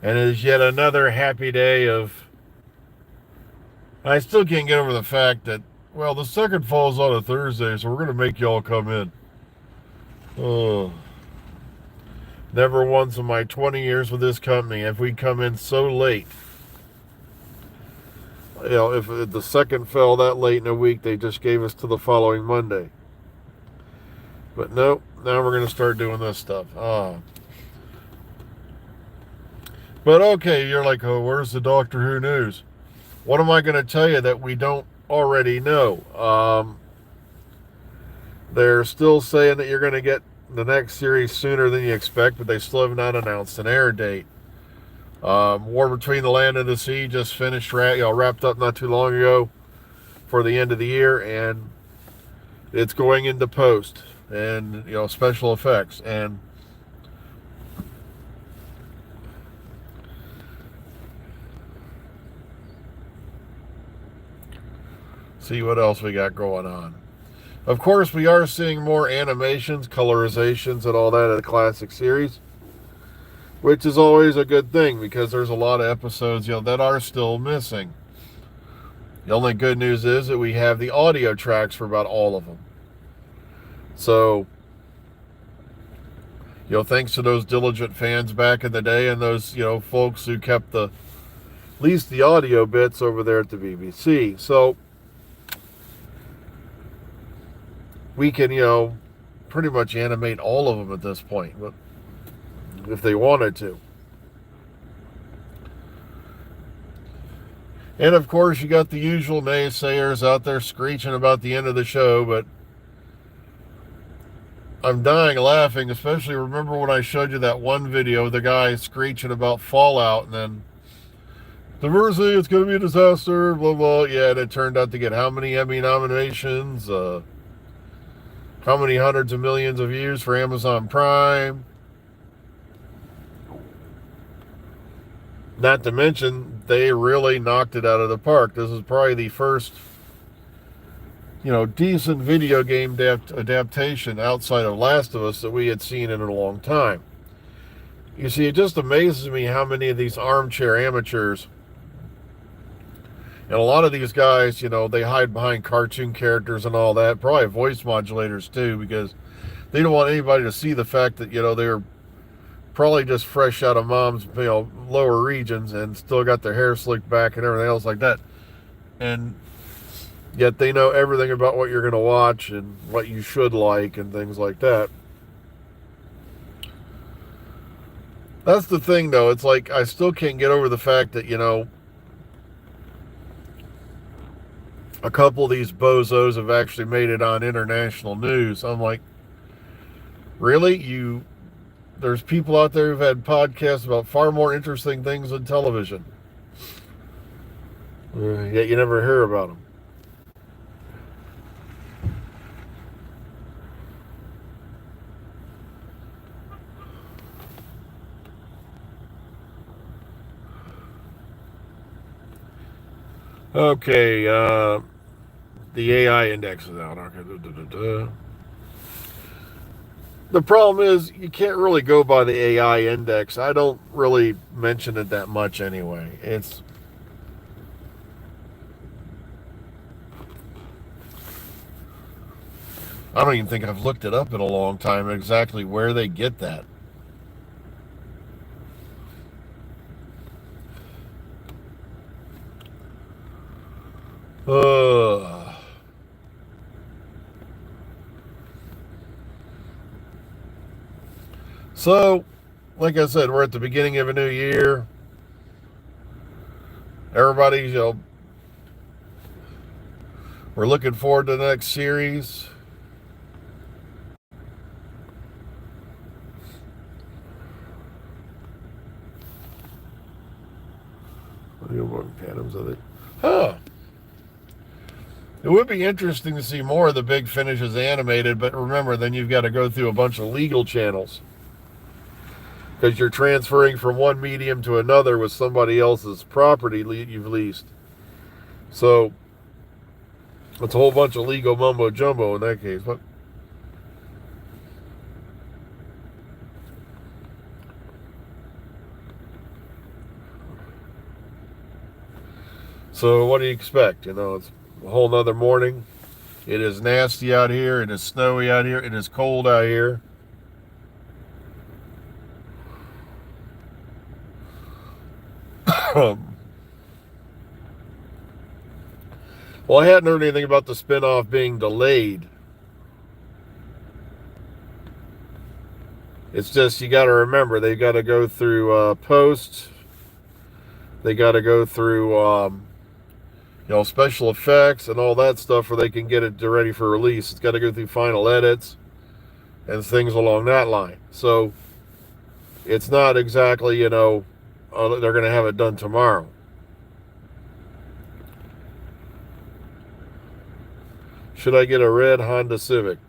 And it is yet another happy day of... I still can't get over the fact that, well, the second falls on a Thursday, so we're going to make y'all come in. Oh, never once in my 20 years with this company have we come in so late. You know, if the second fell that late in a week, they just gave us to the following Monday. But nope, now we're going to start doing this stuff. But okay, you're like, oh, where's the Doctor Who news? What am I going to tell you that we don't already know? They're still saying that you're going to get the next series sooner than you expect, but they still have not announced an air date. War Between the Land and the Sea just finished, wrapped up not too long ago for the end of the year, and it's going into post and special effects. And see what else we got going on. Of course, we are seeing more animations, colorizations, and all that of the classic series, which is always a good thing because there's a lot of episodes, that are still missing. The only good news is that we have the audio tracks for about all of them. So, thanks to those diligent fans back in the day and those, folks who kept at least the audio bits over there at the BBC. So, we can, pretty much animate all of them at this point, but if they wanted to. And of course, you got the usual naysayers out there screeching about the end of the show, but I'm dying laughing, especially remember when I showed you that one video, the guy screeching about Fallout, and then diversity, it's going to be a disaster, blah, blah. Yeah, and it turned out to get how many Emmy nominations, how many hundreds of millions of views for Amazon Prime. Not to mention, they really knocked it out of the park. This is probably the first, decent video game adaptation outside of Last of Us that we had seen in a long time. You see, it just amazes me how many of these armchair amateurs, and a lot of these guys, they hide behind cartoon characters and all that, probably voice modulators too, because they don't want anybody to see the fact that, they're probably just fresh out of mom's, lower regions and still got their hair slicked back and everything else like that. And yet they know everything about what you're going to watch and what you should like and things like that. That's the thing, though. It's like I still can't get over the fact that, a couple of these bozos have actually made it on international news. I'm like, really? There's people out there who've had podcasts about far more interesting things than television. Yet you never hear about them. Okay, the AI index is out. Okay. The problem is you can't really go by the AI index. I don't really mention it that much anyway. I don't even think I've looked it up in a long time exactly where they get that. So, like I said, we're at the beginning of a new year. Everybody's, we're looking forward to the next series. Phantoms of it. Huh. It would be interesting to see more of the Big Finishes animated, but remember, then you've got to go through a bunch of legal channels. Because you're transferring from one medium to another with somebody else's property you've leased. So, it's a whole bunch of legal mumbo jumbo in that case. But So what do you expect? It's a whole nother morning. It is nasty out here. It is snowy out here. It is cold out here. Well, I hadn't heard anything about the spinoff being delayed. It's just you got to remember they got to go through post. They got to go through special effects and all that stuff where they can get it ready for release. It's got to go through final edits and things along that line. So it's not exactly they're going to have it done tomorrow. Should I get a red Honda Civic?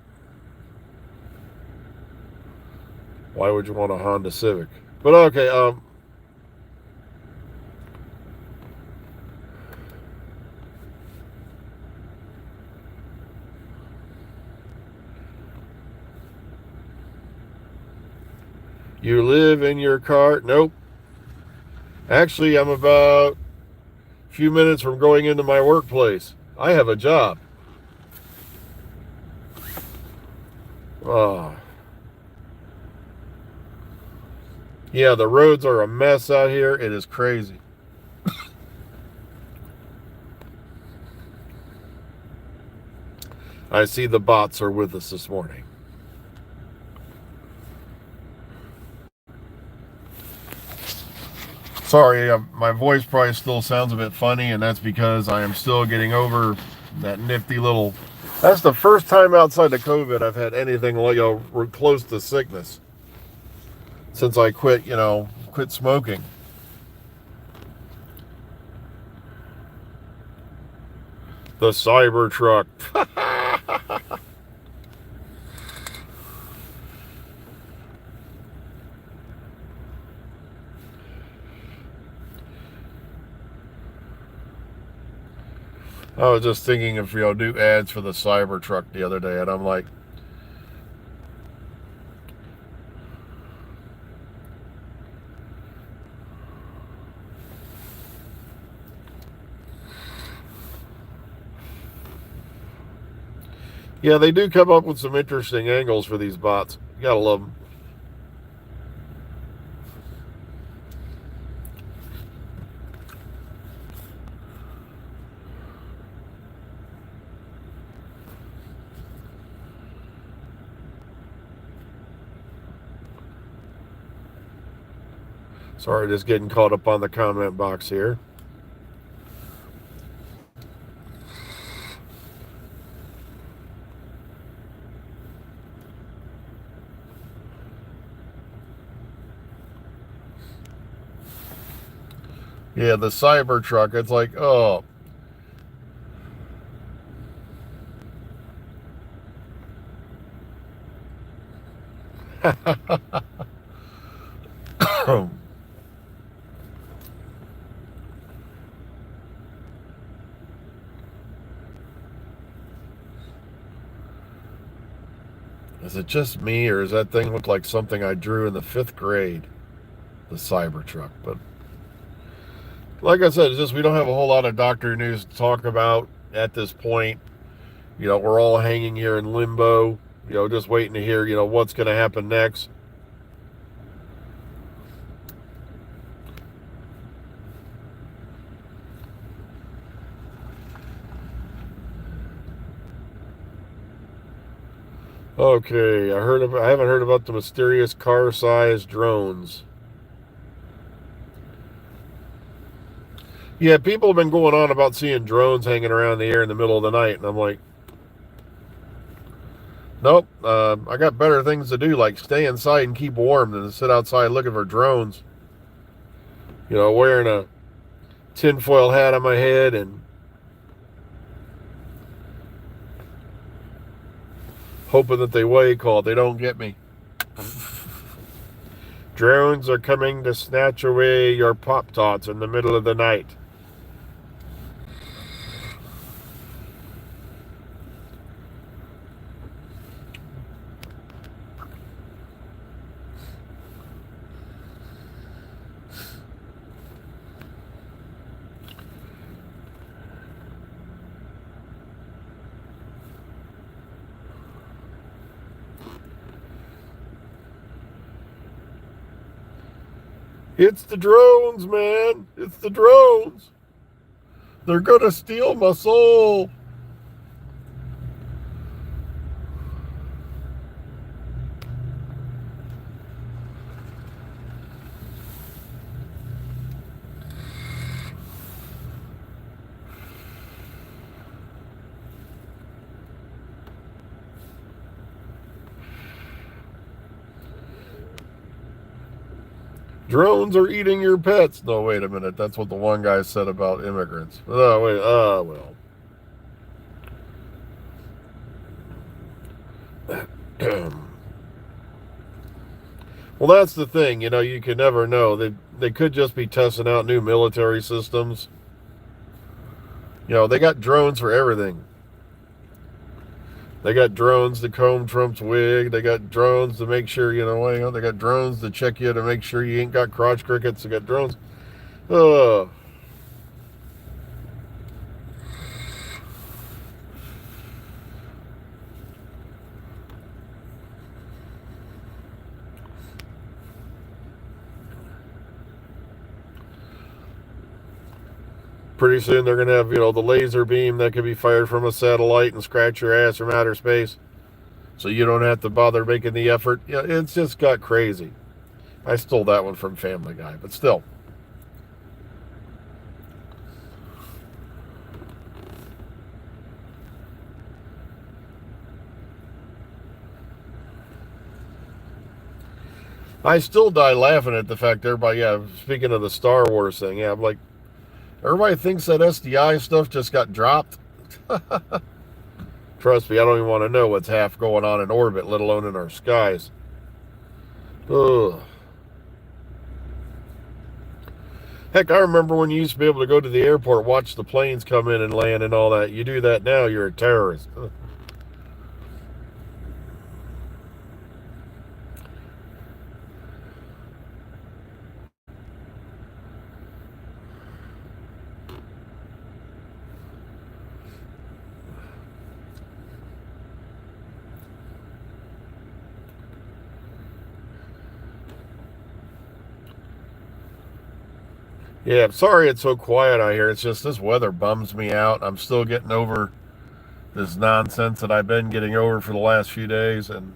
Why would you want a Honda Civic? But okay, you live in your car? Nope. Actually, I'm about a few minutes from going into my workplace. I have a job. Oh. Yeah, the roads are a mess out here. It is crazy. I see the bots are with us this morning. Sorry, my voice probably still sounds a bit funny, and that's because I am still getting over that nifty little... That's the first time outside of COVID I've had anything like close to sickness since I quit smoking. The Cybertruck. I was just thinking if do ads for the Cybertruck the other day, and I'm like, yeah, they do come up with some interesting angles for these bots. You gotta love them. Sorry, just getting caught up on the comment box here. Yeah, the Cybertruck, it's like, oh. Is it just me, or does that thing look like something I drew in the 5th grade? The Cybertruck. But like I said, it's just we don't have a whole lot of doctor news to talk about at this point. We're all hanging here in limbo, just waiting to hear, what's going to happen next. Okay, I haven't heard about the mysterious car-sized drones. Yeah, people have been going on about seeing drones hanging around the air in the middle of the night, and I'm like, nope, I got better things to do, like stay inside and keep warm than to sit outside looking for drones. Wearing a tinfoil hat on my head and hoping that they wake call. They don't get me. Drones are coming to snatch away your Pop-Tarts in the middle of the night. It's the drones, man. It's the drones. They're gonna steal my soul. Drones are eating your pets. No, wait a minute. That's what the one guy said about immigrants. Oh, wait. Well. Well, that's the thing. You know, you can never know. They could just be testing out new military systems. You know, they got drones for everything. They got drones to comb Trump's wig. They got drones to make sure, they got drones to check you to make sure you ain't got crotch crickets. They got drones. Uh, Pretty soon they're going to have, the laser beam that could be fired from a satellite and scratch your ass from outer space. So you don't have to bother making the effort. Yeah, it's just got crazy. I stole that one from Family Guy, but still. I still die laughing at the fact everybody, speaking of the Star Wars thing, I'm like, everybody thinks that SDI stuff just got dropped. Trust me, I don't even want to know what's half going on in orbit, let alone in our skies. Ugh. Heck, I remember when you used to be able to go to the airport, watch the planes come in and land and all that. You do that now, you're a terrorist. Yeah, I'm sorry it's so quiet out here. It's just this weather bums me out. I'm still getting over this nonsense that I've been getting over for the last few days. And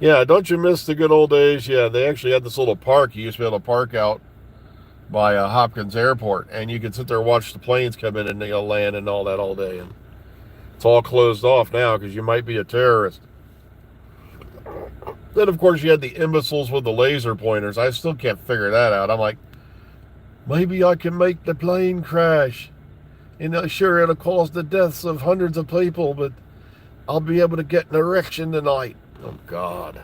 yeah, don't you miss the good old days? Yeah, they actually had this little park. You used to be able to park out by Hopkins Airport, and you could sit there and watch the planes come in and land and all that all day. And it's all closed off now because you might be a terrorist. Then, of course, you had the imbeciles with the laser pointers. I still can't figure that out. I'm like, maybe I can make the plane crash. Sure, it'll cause the deaths of hundreds of people, but I'll be able to get an erection tonight. Oh, God.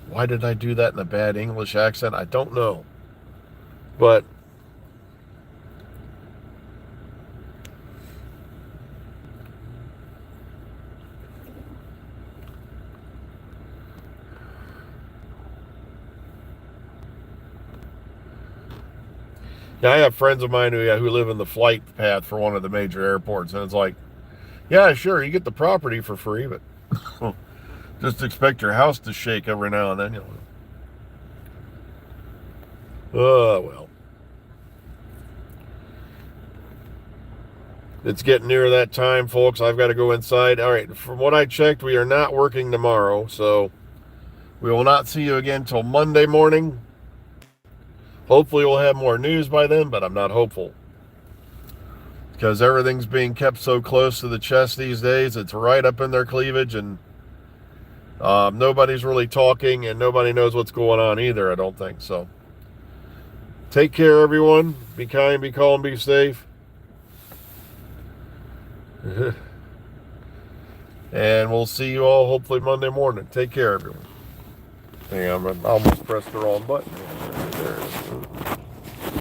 Why did I do that in a bad English accent? I don't know. But yeah, I have friends of mine who live in the flight path for one of the major airports, and it's like, yeah, sure, you get the property for free, but just expect your house to shake every now and then. Oh, well. It's getting near that time, folks. I've got to go inside. All right, from what I checked, we are not working tomorrow, so we will not see you again till Monday morning. Hopefully we'll have more news by then, but I'm not hopeful. Because everything's being kept so close to the chest these days. It's right up in their cleavage, and nobody's really talking, and nobody knows what's going on either, I don't think. So take care, everyone. Be kind, be calm, be safe. And we'll see you all hopefully Monday morning. Take care, everyone. Hang on, I almost pressed the wrong button. There it is.